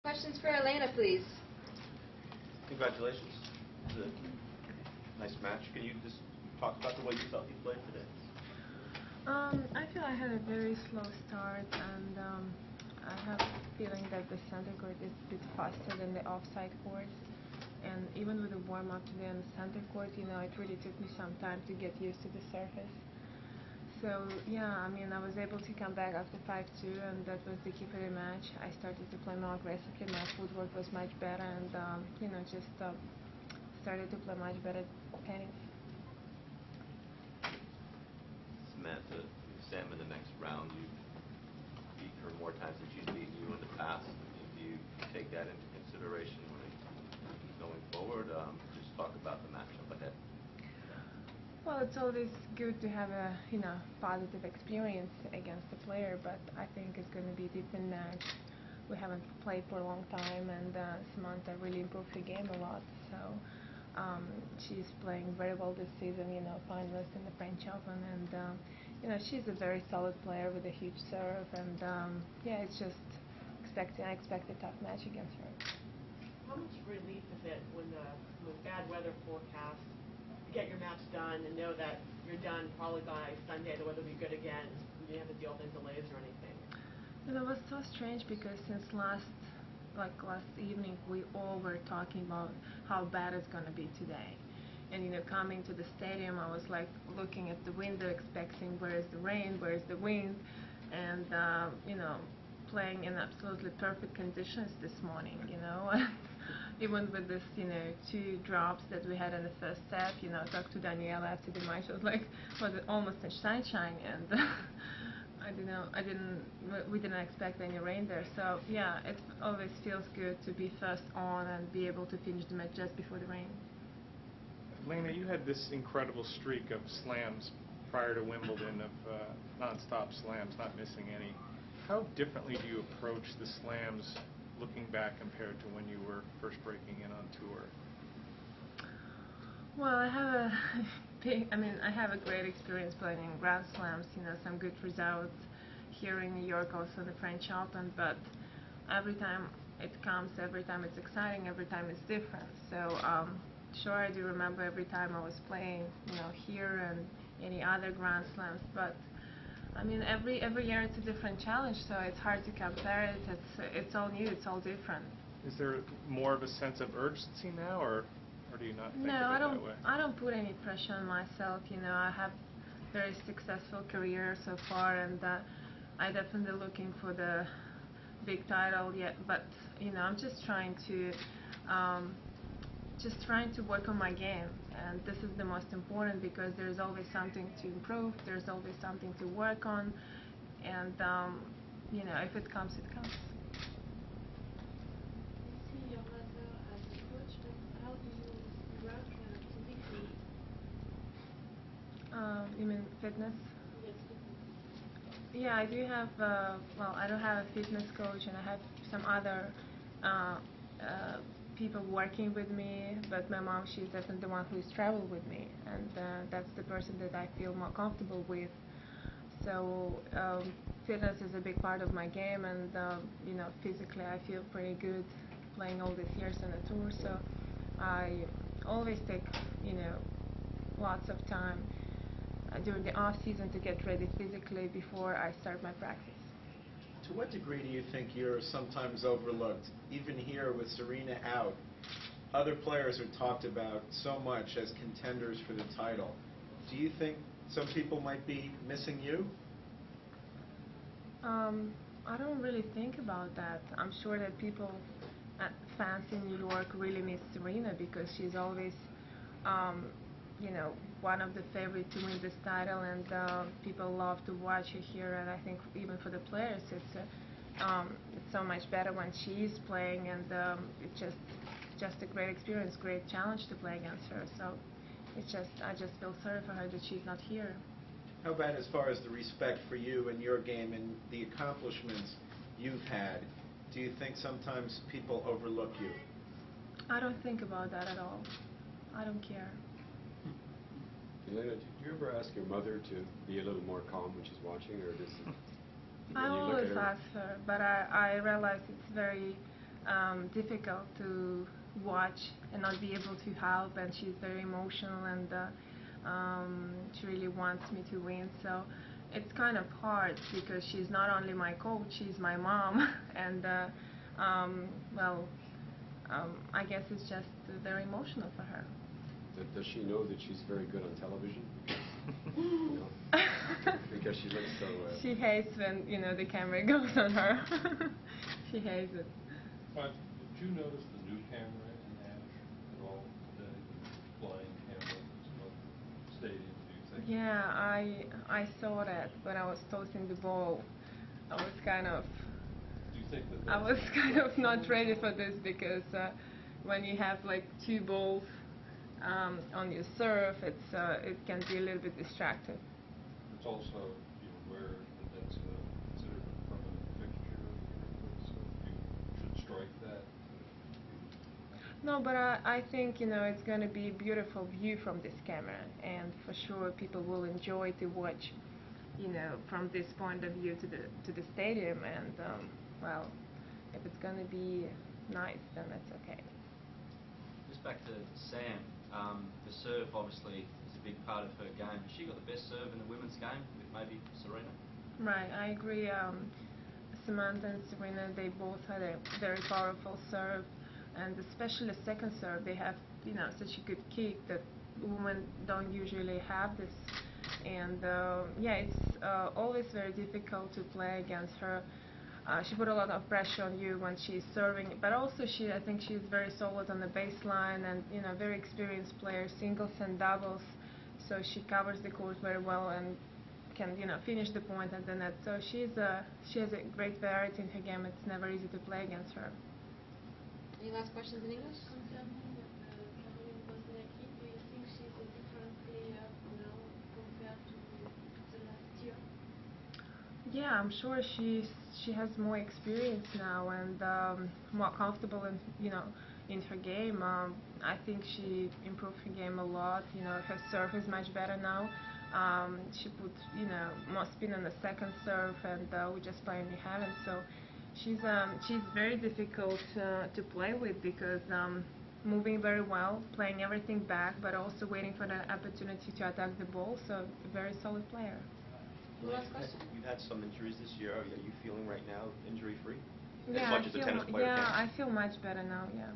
Questions for Elena, please. Congratulations. It was a nice match. Can you just talk about the way you felt you played today? I feel I had a very slow start, and I have a feeling that the center court is a bit faster than the offside court. And even with the warm-up today on the center court, it really took me some time to get used to the surface. So yeah, I mean, I was able to come back after 5-2, and that was the key for the match. I started to play more aggressively. My footwork was much better, and just started to play much better tennis. Samantha Sam in the next round. You've beaten her more times than she's beaten you in the past. Do you take that into consideration when going forward? Just talk about the matchup ahead. Well, it's always good to have a positive experience against the player, but I think it's going to be a different match. We haven't played for a long time, and Samantha really improved her game a lot. So she's playing very well this season. Finalist in the French Open, and she's a very solid player with a huge serve. And yeah, it's just I expect a tough match against her. How much relief is it when with bad weather forecast, you get your match done and know that you're done probably by Sunday, the weather will be good again, you didn't have to deal with any delays or anything? It was so strange because since last evening we all were talking about how bad it's going to be today. And coming to the stadium, I was like looking at the window, expecting where is the rain, where is the wind, and playing in absolutely perfect conditions this morning. Even with this, 2 drops that we had in the first set, I talked to Daniela after the match. I was like, was it almost a sunshine? And we didn't expect any rain there. So yeah, it always feels good to be first on and be able to finish the match just before the rain. Elena, you had this incredible streak of slams prior to Wimbledon, of non-stop slams, not missing any. How differently do you approach the slams looking back compared to when you were first breaking in on tour? Well, I have a great experience playing in Grand Slams, some good results here in New York, also the French Open, but every time it comes, every time it's exciting, every time it's different. So sure, I do remember every time I was playing, here and any other Grand Slams, but I mean, every year it's a different challenge, so it's hard to compare it. It's all new, it's all different. Is there more of a sense of urgency now, or do you not think of it that way? I don't put any pressure on myself. I have a very successful career so far, and I'm definitely looking for the big title yet. But I'm just trying to work on my game, and this is the most important because there's always something to improve, there's always something to work on, and if it comes, it comes. You see your mother as a coach, but how do you work physically? You mean fitness? Yes, fitness. Yeah, I do have, I don't have a fitness coach, and I have some other people working with me, but my mom, she's definitely the one who's traveled with me, and that's the person that I feel more comfortable with. So fitness is a big part of my game, and physically I feel pretty good playing all these years on a tour, so I always take lots of time during the off season to get ready physically before I start my practice. To what degree do you think you're sometimes overlooked? Even here with Serena out, other players are talked about so much as contenders for the title. Do you think some people might be missing you? I don't really think about that. I'm sure that fans in New York really miss Serena because she's always one of the favorites to win this title, and people love to watch her here. And I think even for the players, it's so much better when she's playing, and it's just a great experience, great challenge to play against her. So I just feel sorry for her that she's not here. How about as far as the respect for you and your game and the accomplishments you've had? Do you think sometimes people overlook you? I don't think about that at all. I don't care. Elena, do you ever ask your mother to be a little more calm when she's watching, or does it? I always ask her, but I realize it's very difficult to watch and not be able to help, and she's very emotional, and she really wants me to win. So it's kind of hard because she's not only my coach, she's my mom, and well, I guess it's just very emotional for her. Does she know that she's very good on television? You know, because she looks so... She hates when, the camera goes on her. She hates it. But did you notice the new camera in Ash at all today? The flying camera that's above the stadium, do you think? Yeah, I saw that when I was tossing the ball. I was kind of... Do you think that I was kind of not ready for this because when you have like two balls on your serve, it can be a little bit distracting. It's also, where that's considered a permanent fixture of the so you should strike that. No, but I think it's going to be a beautiful view from this camera, and for sure people will enjoy to watch, from this point of view to the stadium, and well, if it's going to be nice, then that's okay. Just back to Sam, the serve obviously is a big part of her game. Has she got the best serve in the women's game with maybe Serena? Right, I agree. Samantha and Serena, they both had a very powerful serve, and especially the second serve, they have such a good kick that women don't usually have this. And yeah, it's always very difficult to play against her. She put a lot of pressure on you when she's serving, but also I think she's very solid on the baseline, and very experienced player, singles and doubles. So she covers the court very well and can finish the point at the net. So she has a great variety in her game. It's never easy to play against her. Any last questions in English? Concerning Caroline Wozniacki, do you think she's a different player now compared to the last year? Yeah, I'm sure she has more experience now and more comfortable in her game. I think she improved her game a lot. Her serve is much better now. She put more spin on the second serve, and we just play in the heaven. So she's very difficult to play with because moving very well, playing everything back, but also waiting for the opportunity to attack the ball. So a very solid player. Last question? You've had some injuries this year. Are you feeling right now injury-free? Yeah, As much as a tennis player yeah, can? I feel much better now. Yeah.